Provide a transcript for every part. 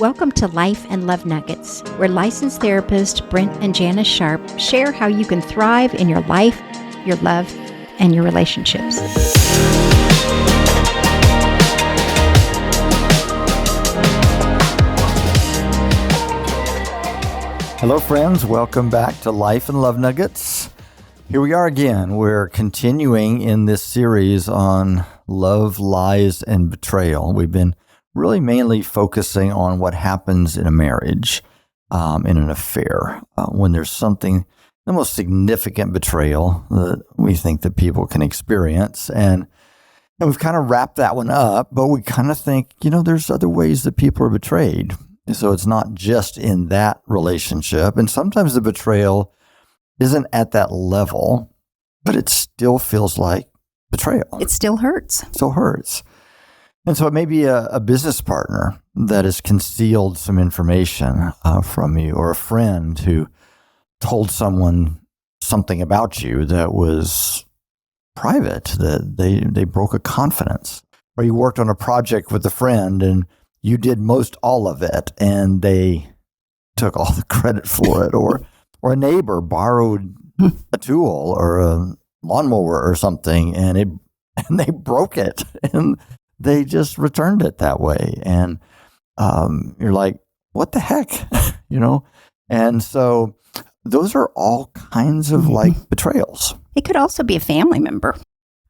Welcome to Life and Love Nuggets, where licensed therapist Brent and Janis Sharp share how you can thrive in your life, your love, and your relationships. Hello, friends. Welcome back to Life and Love Nuggets. Here we are again. We're continuing in this series on love, lies, and betrayal. We've been really mainly focusing on what happens in a marriage, in an affair, when there's something, the most significant betrayal that we think that people can experience. And we've kind of wrapped that one up, but we kind of think, there's other ways that people are betrayed. So it's not just in that relationship. And sometimes the betrayal isn't at that level, but it still feels like betrayal. It still hurts. It still hurts. And so it may be a business partner that has concealed some information from you, or a friend who told someone something about you that was private, that they broke a confidence. Or you worked on a project with a friend and you did most all of it and they took all the credit for it. Or a neighbor borrowed a tool or a lawnmower or something and they broke it and they just returned it that way. And you're like, what the heck? And so those are all kinds of like betrayals. It could also be a family member.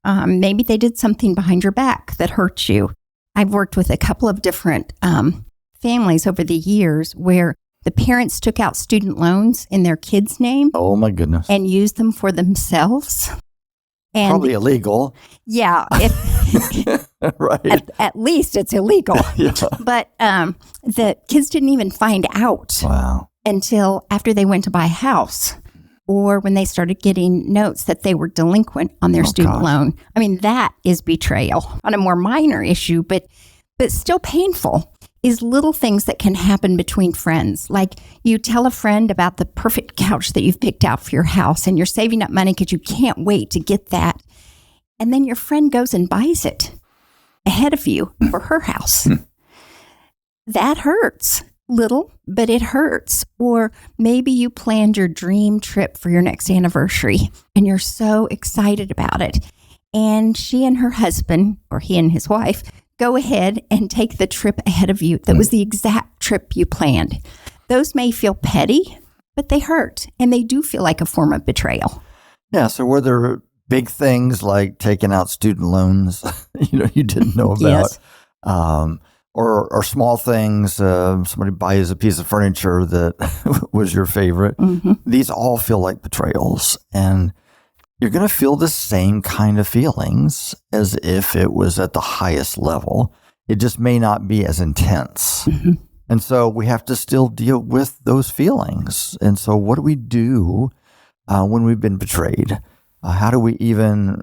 Maybe they did something behind your back that hurt you. I've worked with a couple of different families over the years where the parents took out student loans in their kids' name. Oh, my goodness. And used them for themselves. And probably illegal. Yeah. Right. At least it's illegal. Yeah. But the kids didn't even find out until after they went to buy a house, or when they started getting notes that they were delinquent on their student loan. I mean, that is betrayal on a more minor issue, but still painful. Is little things that can happen between friends. Like you tell a friend about the perfect couch that you've picked out for your house and you're saving up money because you can't wait to get that. And then your friend goes and buys it ahead of you for her house. That hurts. Little, but it hurts. Or maybe you planned your dream trip for your next anniversary and you're so excited about it. And she and her husband, or he and his wife, go ahead and take the trip ahead of you. That was the exact trip you planned. Those may feel petty, but they hurt. And they do feel like a form of betrayal. Yeah. So were there big things like taking out student loans, you didn't know about? Yes. Or small things, somebody buys a piece of furniture that was your favorite. Mm-hmm. These all feel like betrayals. And you're going to feel the same kind of feelings as if it was at the highest level. It just may not be as intense. Mm-hmm. And so we have to still deal with those feelings. And so what do we do when we've been betrayed? How do we even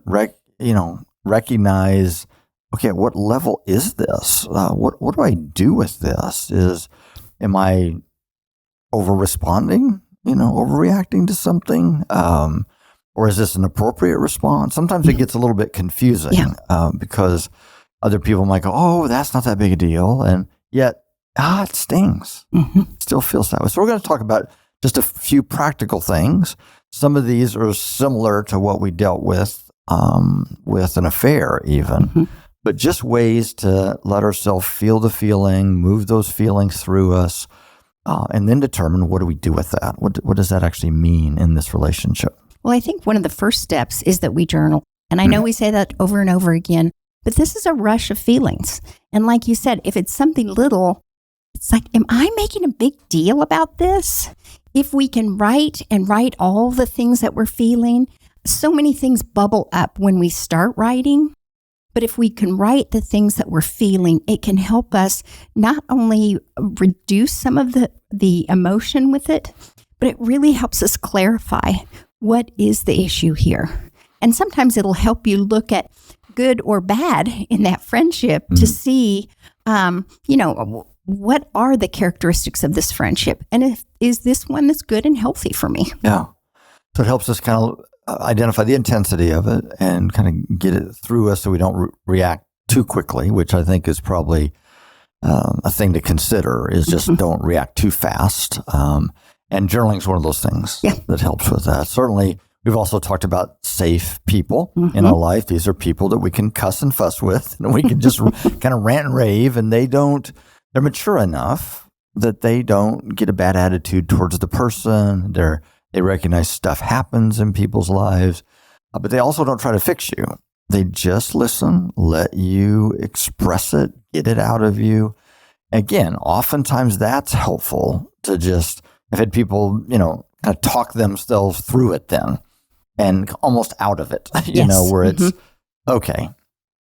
recognize, okay, what level is this? What do I do with this? Am I over-responding, overreacting to something? Or is this an appropriate response? Sometimes it gets a little bit confusing because other people might go, oh, that's not that big a deal. And yet, it stings. Mm-hmm. It still feels that way. So we're going to talk about just a few practical things. Some of these are similar to what we dealt with an affair even, Mm-hmm. but just ways to let ourselves feel the feeling, move those feelings through us, and then determine what do we do with that? What does that actually mean in this relationship? Well, I think one of the first steps is that we journal. And I know we say that over and over again, but this is a rush of feelings. And like you said, if it's something little, it's like, am I making a big deal about this? If we can write all the things that we're feeling, so many things bubble up when we start writing. But if we can write the things that we're feeling, it can help us not only reduce some of the emotion with it, but it really helps us clarify what is the issue here. And sometimes it'll help you look at good or bad in that friendship to see, what are the characteristics of this friendship? And is this one that's good and healthy for me? Yeah. So it helps us kind of identify the intensity of it and kind of get it through us so we don't react too quickly, which I think is probably a thing to consider is just don't react too fast. And journaling is one of those things that helps with that. Certainly, we've also talked about safe people in our life. These are people that we can cuss and fuss with, and we can just kind of rant and rave, and they're mature enough that they don't get a bad attitude towards the person. They recognize stuff happens in people's lives, but they also don't try to fix you. They just listen, let you express it, get it out of you. Again, oftentimes that's helpful to just, I've had people, kind of talk themselves through it then and almost out of it, where it's, okay,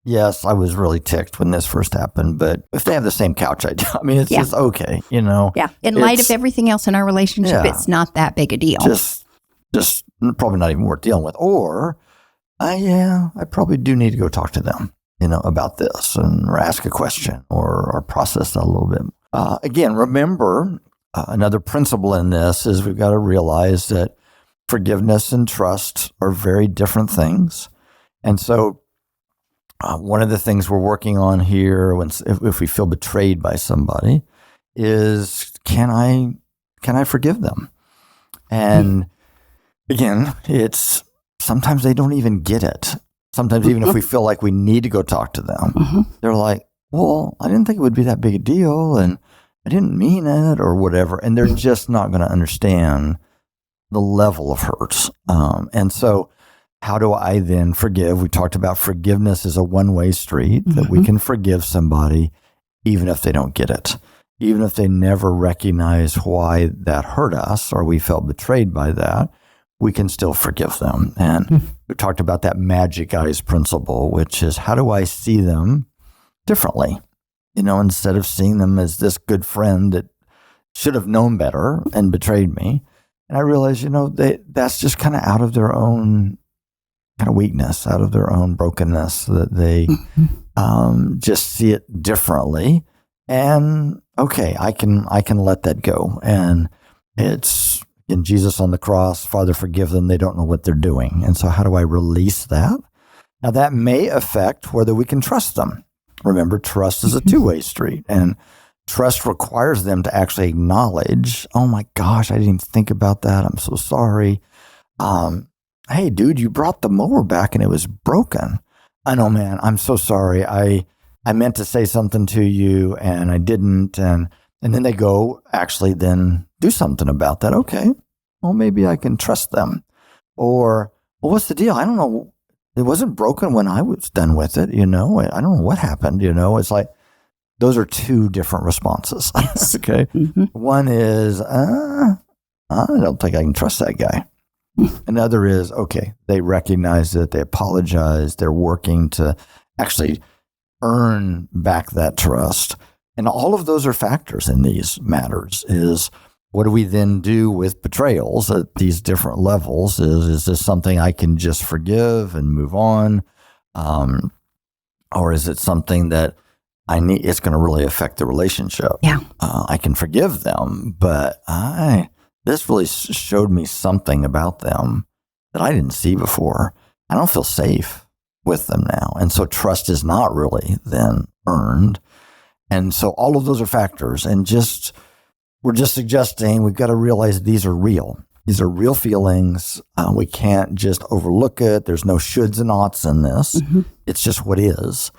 yes, I was really ticked when this first happened, but if they have the same couch I do, it's just okay, Yeah. In light of everything else in our relationship, it's not that big a deal. Just probably not even worth dealing with. Or, I probably do need to go talk to them, about this or ask a question or process that a little bit. Again, remember, another principle in this is we've got to realize that forgiveness and trust are very different things. And so one of the things we're working on here if we feel betrayed by somebody is, can I forgive them? And again, it's sometimes they don't even get it. Sometimes even if we feel like we need to go talk to them, they're like, well, I didn't think it would be that big a deal, and I didn't mean it or whatever. And they're just not going to understand the level of hurt. And so how do I then forgive? We talked about forgiveness is a one-way street, that we can forgive somebody even if they don't get it, even if they never recognize why that hurt us or we felt betrayed by that, we can still forgive them. And we talked about that magic eyes principle, which is, how do I see them differently? Instead of seeing them as this good friend that should have known better and betrayed me. And I realized, that's just kind of out of their own kind of weakness, out of their own brokenness, that they just see it differently. And okay, I can let that go. And it's in Jesus on the cross, Father, forgive them. They don't know what they're doing. And so how do I release that? Now that may affect whether we can trust them. Remember, trust is a two-way street, and trust requires them to actually acknowledge, oh my gosh, I didn't even think about that. I'm so sorry. Hey, dude, you brought the mower back and it was broken. I know, man, I'm so sorry. I meant to say something to you and I didn't. And then they go actually then do something about that. Okay, well, maybe I can trust them. Or, well, what's the deal? I don't know. It wasn't broken when I was done with it, I don't know what happened, It's like, those are two different responses. Okay. One is, I don't think I can trust that guy. Another is, okay, they recognize it, they apologize, they're working to actually earn back that trust. And all of those are factors in these matters. Is what do we then do with betrayals at these different levels? Is this something I can just forgive and move on? Or is it something that it's going to really affect the relationship? Yeah. I can forgive them, but this really showed me something about them that I didn't see before. I don't feel safe with them now. And so trust is not really then earned. And so all of those are factors. And we're just suggesting we've got to realize these are real. These are real feelings. We can't just overlook it. There's no shoulds and oughts in this. It's just what is.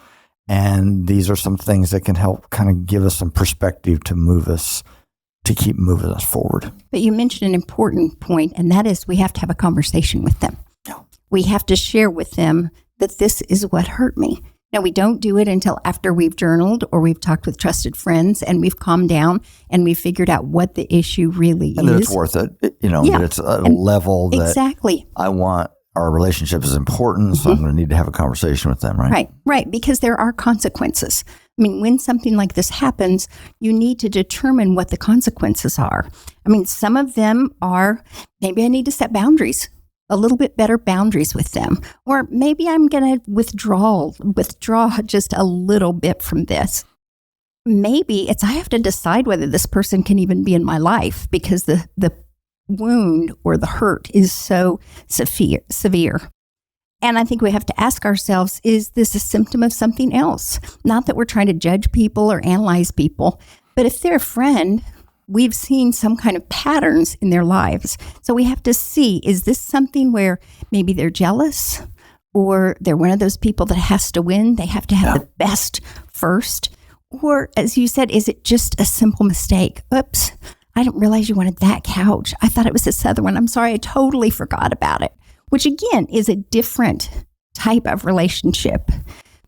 And these are some things that can help kind of give us some perspective to keep moving us forward. But you mentioned an important point, and that is we have to have a conversation with them. Yeah. We have to share with them that this is what hurt me. Now, we don't do it until after we've journaled or we've talked with trusted friends and we've calmed down and we've figured out what the issue really is. And that it's worth it, that it's a level that exactly. I want. Our relationship is important, so I'm going to need to have a conversation with them, right? Right, because there are consequences. I mean, when something like this happens, you need to determine what the consequences are. I mean, some of them are, maybe I need to set boundaries, a little bit better boundaries with them. Or maybe I'm going to withdraw just a little bit from this. Maybe it's I have to decide whether this person can even be in my life because the wound or the hurt is so severe. And I think we have to ask ourselves, is this a symptom of something else? Not that we're trying to judge people or analyze people, but if they're a friend, we've seen some kind of patterns in their lives. So we have to see, is this something where maybe they're jealous or they're one of those people that has to win? They have to have the best first. Or as you said, is it just a simple mistake? Oops, I didn't realize you wanted that couch. I thought it was this other one. I'm sorry, I totally forgot about it. Which again is a different type of relationship.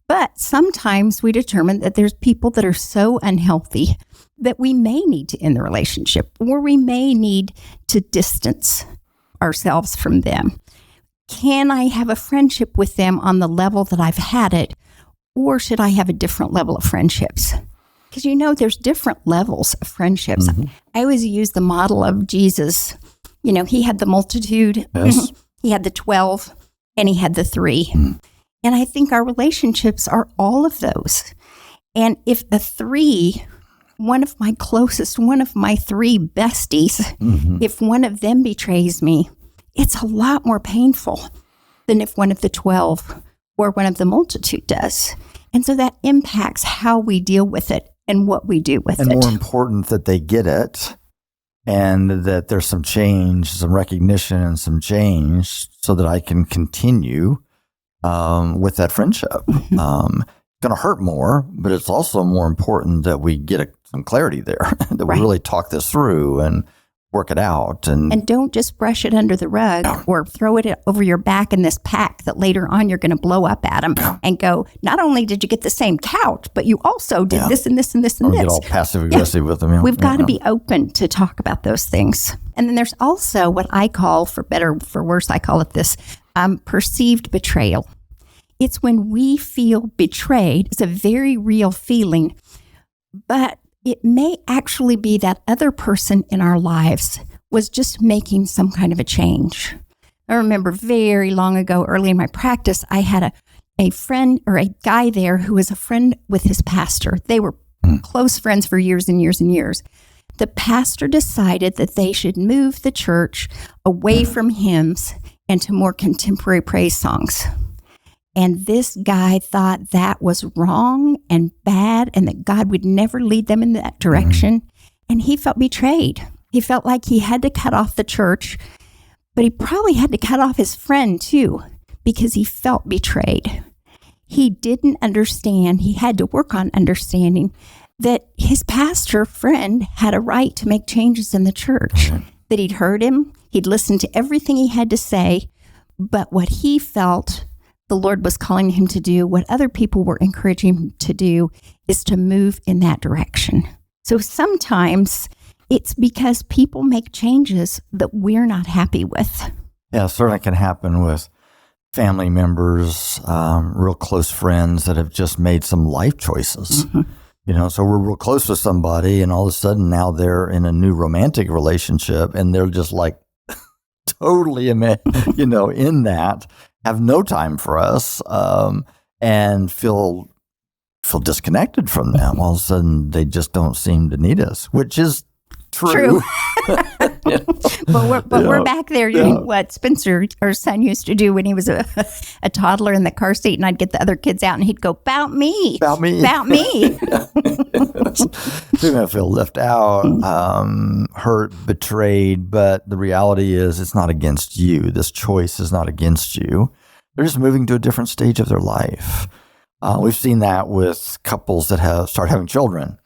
But sometimes we determine that there's people that are so unhealthy that we may need to end the relationship, or we may need to distance ourselves from them. Can I have a friendship with them on the level that I've had it, or should I have a different level of friendships? Because there's different levels of friendships. Mm-hmm. I always use the model of Jesus. He had the multitude, yes. He had the 12, and he had the 3. Mm. And I think our relationships are all of those. And if a 3, one of my 3 besties, mm-hmm. if one of them betrays me, it's a lot more painful than if one of the 12 or one of the multitude does. And so that impacts how we deal with it and what we do with it. And more important that they get it and that there's some change, some recognition and some change so that I can continue with that friendship. Mm-hmm. It's going to hurt more, but it's also more important that we get some clarity there, that we really talk this through and work it out. And don't just brush it under the rug or throw it over your back in this pack that later on you're going to blow up at them and go, not only did you get the same couch, but you also did this and this and this and this. Get all passive aggressive with them. We've got to be open to talk about those things. And then there's also what I call, for better, for worse, I call it this perceived betrayal. It's when we feel betrayed. It's a very real feeling, but it may actually be that other person in our lives was just making some kind of a change. I remember very long ago, early in my practice, I had a friend or a guy there who was a friend with his pastor. They were close friends for years and years and years. The pastor decided that they should move the church away from hymns and to more contemporary praise songs. And this guy thought that was wrong and bad and that God would never lead them in that direction. And he felt betrayed. He felt like he had to cut off the church, but he probably had to cut off his friend too, because he felt betrayed. He didn't understand. He had to work on understanding that his pastor friend had a right to make changes in the church, that he'd heard him, he'd listened to everything he had to say, but what he felt the Lord was calling him to do, what other people were encouraging him to do, is to move in that direction. So sometimes it's because people make changes that we're not happy with. Yeah, it certainly can happen with family members, real close friends that have just made some life choices. Mm-hmm. So we're real close with somebody and all of a sudden now they're in a new romantic relationship and they're just like totally, in that. Have no time for us, and feel disconnected from them. All of a sudden, they just don't seem to need us, which is true. But we're back there doing what Spencer, our son, used to do when he was a toddler in the car seat, and I'd get the other kids out, and he'd go, "About me, about me." They're going to feel left out, hurt, betrayed, but the reality is it's not against you. This choice is not against you. They're just moving to a different stage of their life. We've seen that with couples that start having children,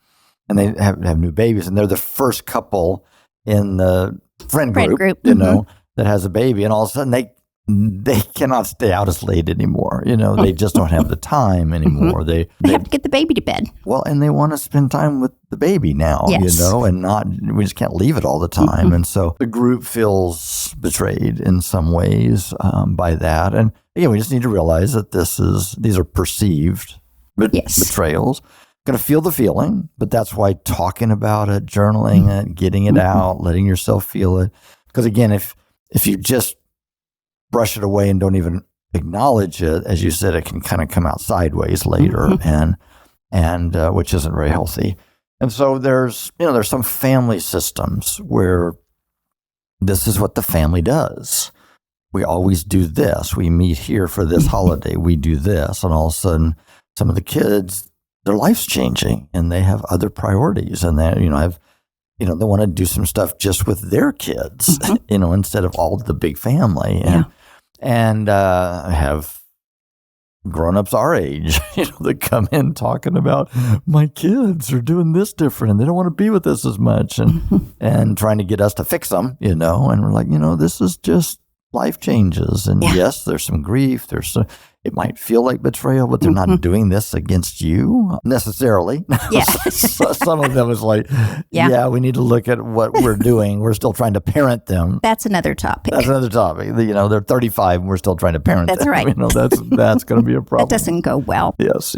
and they have new babies, and they're the first couple in the friend group, that has a baby, and all of a sudden they cannot stay out as late anymore. They just don't have the time anymore. They have to get the baby to bed. Well, and they want to spend time with the baby now, and we just can't leave it all the time. Mm-hmm. And so the group feels betrayed in some ways by that. And again, we just need to realize that these are perceived betrayals. Going to feel the feeling, but that's why talking about it, journaling it, getting it out, letting yourself feel it. Because again, if you just brush it away and don't even acknowledge it, as you said, it can kind of come out sideways later, and which isn't very healthy. And so there's some family systems where this is what the family does. we always do this. We meet here for this holiday. We do this. And all of a sudden, some of the kids, their life's changing and they have other priorities. And they, they want to do some stuff just with their kids, instead of all the big family. And have grown-ups our age, that come in talking about, my kids are doing this different and they don't want to be with us as much, and trying to get us to fix them, and we're like, this is just life changes. And yes, there's some grief. It might feel like betrayal, but they're not doing this against you necessarily. Some of them is like, we need to look at what we're doing. We're still trying to parent them. That's another topic. They're 35 and we're still trying to parent them. That's right. That's going to be a problem. That doesn't go well. Yes.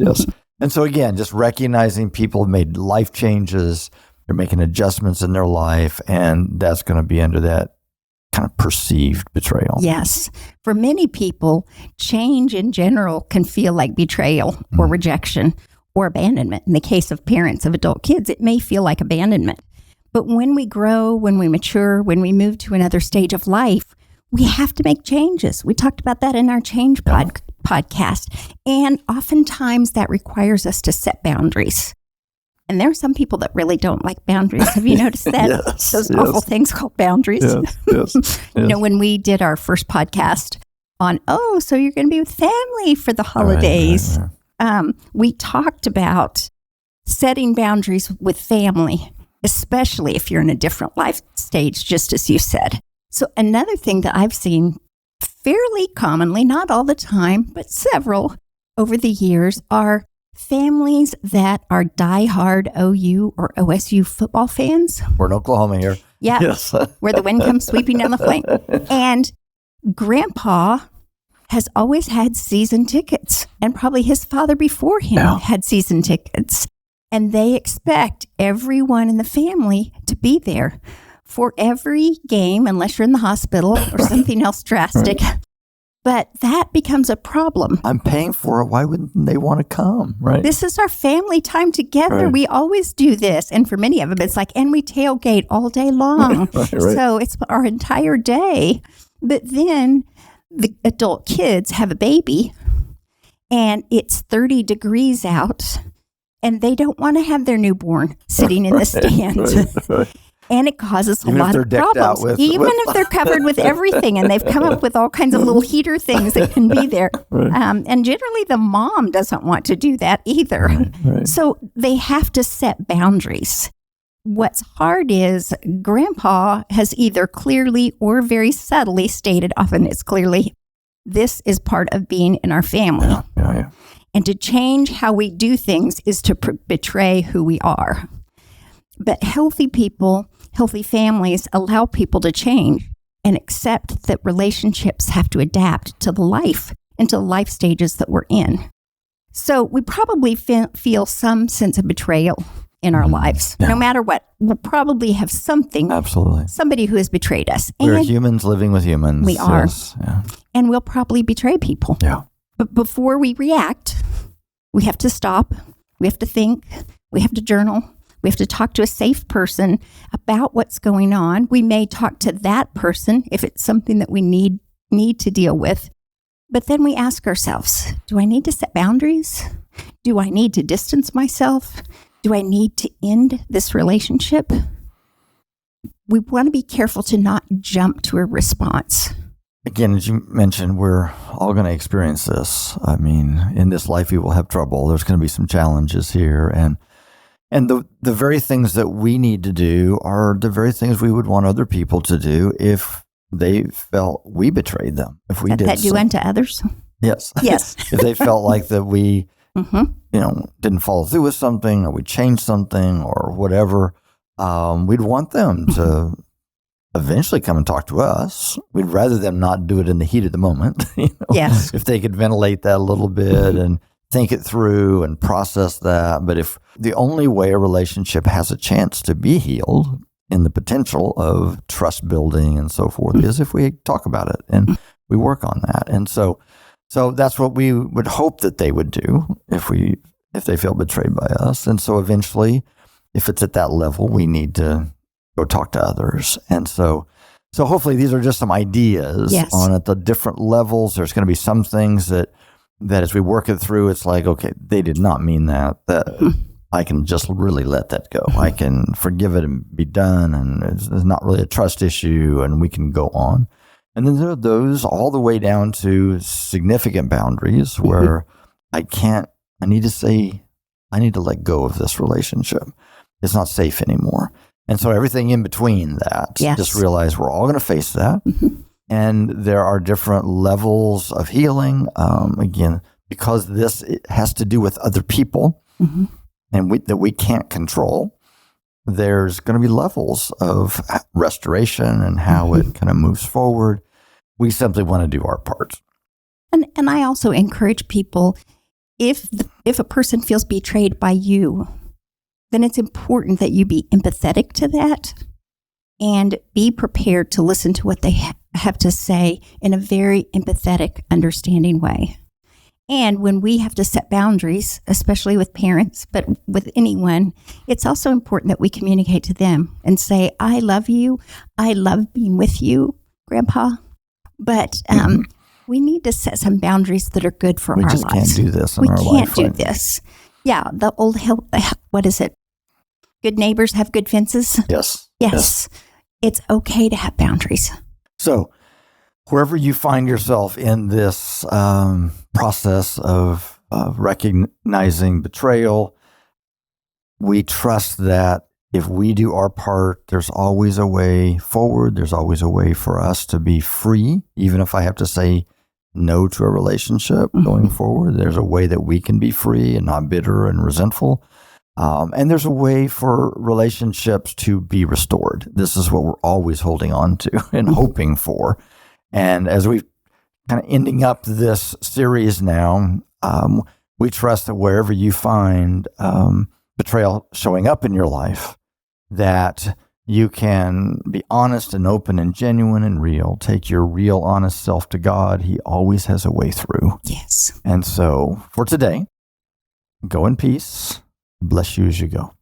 And so again, just recognizing people have made life changes. They're making adjustments in their life, and that's going to be under that kind of perceived betrayal. Yes. For many people, change in general can feel like betrayal or rejection or abandonment. In the case of parents of adult kids, it may feel like abandonment. But when we grow, when we mature, when we move to another stage of life, we have to make changes. We talked about that in our Change podcast. And oftentimes that requires us to set boundaries. And there are some people that really don't like boundaries. Have you noticed that? Those awful things called boundaries. Yes. When we did our first podcast on, so you're going to be with family for the holidays. Right. We talked about setting boundaries with family, especially if you're in a different life stage, just as you said. So another thing that I've seen fairly commonly, not all the time, but several over the years, are families that are diehard OU or OSU football fans. We're in Oklahoma here. Yeah. Yes. Where the wind comes sweeping down the flank. And Grandpa has always had season tickets, and probably his father before him had season tickets. And they expect everyone in the family to be there for every game, unless you're in the hospital or something else drastic. Right. But that becomes a problem. I'm paying for it. Why wouldn't they want to come, right? This is our family time together. Right. We always do this. And for many of them, it's like, and we tailgate all day long. Right. So it's our entire day. But then the adult kids have a baby and it's 30 degrees out and they don't want to have their newborn sitting in the stands. Right. And it causes a lot of problems, even if they're covered with everything and they've come up with all kinds of little heater things that can be there. Right. And generally the mom doesn't want to do that either. Right. So they have to set boundaries. What's hard is Grandpa has either clearly or very subtly stated, often it's clearly, this is part of being in our family. Yeah. And to change how we do things is to betray who we are. But healthy people, healthy families allow people to change and accept that relationships have to adapt to the life and to the life stages that we're in. So we probably feel some sense of betrayal in our lives. No matter what, we'll probably have something. Absolutely. Somebody who has betrayed us. We're humans living with humans. We are. Yes. Yeah. And we'll probably betray people. Yeah. But before we react, we have to stop. We have to think. We have to journal. We have to talk to a safe person about what's going on. We may talk to that person if it's something that we need to deal with. But then we ask ourselves, do I need to set boundaries? Do I need to distance myself? Do I need to end this relationship? We want to be careful to not jump to a response. Again, as you mentioned, we're all going to experience this. I mean, in this life, we will have trouble. There's going to be some challenges here. And the very things that we need to do are the very things we would want other people to do if they felt we betrayed them. If we did that do unto others? Yes. Yes. If they felt like that we, didn't follow through with something, or we changed something or whatever, we'd want them to eventually come and talk to us. We'd rather them not do it in the heat of the moment. Yes. If they could ventilate that a little bit and think it through and process that. But if the only way a relationship has a chance to be healed in the potential of trust building and so forth is if we talk about it and we work on that. And so that's what we would hope that they would do if they feel betrayed by us. And so eventually, if it's at that level, we need to go talk to others. And so So hopefully these are just some ideas on at the different levels. There's going to be some things that as we work it through, it's like, okay, they did not mean that. I can just really let that go. I can forgive it and be done. And it's not really a trust issue, and we can go on. And then there are those all the way down to significant boundaries where I need to let go of this relationship. It's not safe anymore. And so everything in between that, just realize we're all going to face that. And there are different levels of healing. Again, because this has to do with other people and that we can't control, there's going to be levels of restoration and how it kind of moves forward. We simply want to do our part. And I also encourage people, if a person feels betrayed by you, then it's important that you be empathetic to that and be prepared to listen to what they have to say in a very empathetic, understanding way. And when we have to set boundaries, especially with parents, but with anyone, it's also important that we communicate to them and say, I love you. I love being with you, Grandpa. But we need to set some boundaries that are good for our lives. We just can't do this in our life. We can't do this. Yeah, the old, what is it? Good neighbors have good fences? Yes. It's okay to have boundaries. So wherever you find yourself in this process of recognizing betrayal, we trust that if we do our part, there's always a way forward. There's always a way for us to be free. Even if I have to say no to a relationship going forward, there's a way that we can be free and not bitter and resentful. And there's a way for relationships to be restored. This is what we're always holding on to and hoping for. And as we kind of ending up this series now, we trust that wherever you find betrayal showing up in your life, that you can be honest and open and genuine and real. Take your real, honest self to God. He always has a way through. Yes. And so for today, go in peace. Bless you as you go.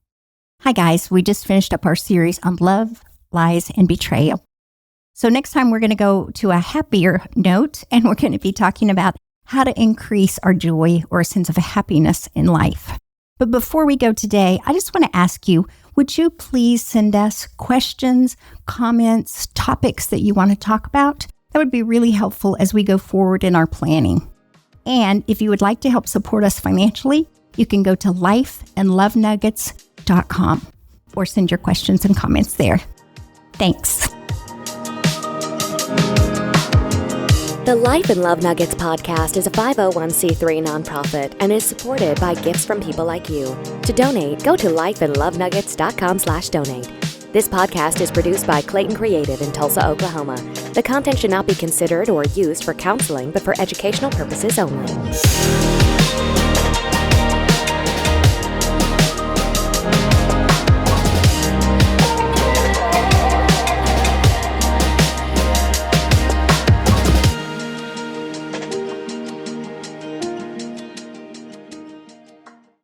Hi, guys. We just finished up our series on love, lies, and betrayal. So next time we're going to go to a happier note, and we're going to be talking about how to increase our joy or a sense of happiness in life. But before we go today, I just want to ask you, would you please send us questions, comments, topics that you want to talk about? That would be really helpful as we go forward in our planning. And if you would like to help support us financially, you can go to lifeandlovenuggets.com or send your questions and comments there. Thanks. The Life and Love Nuggets podcast is a 501c3 nonprofit and is supported by gifts from people like you. To donate, go to lifeandlovenuggets.com/donate. This podcast is produced by Clayton Creative in Tulsa, Oklahoma. The content should not be considered or used for counseling, but for educational purposes only.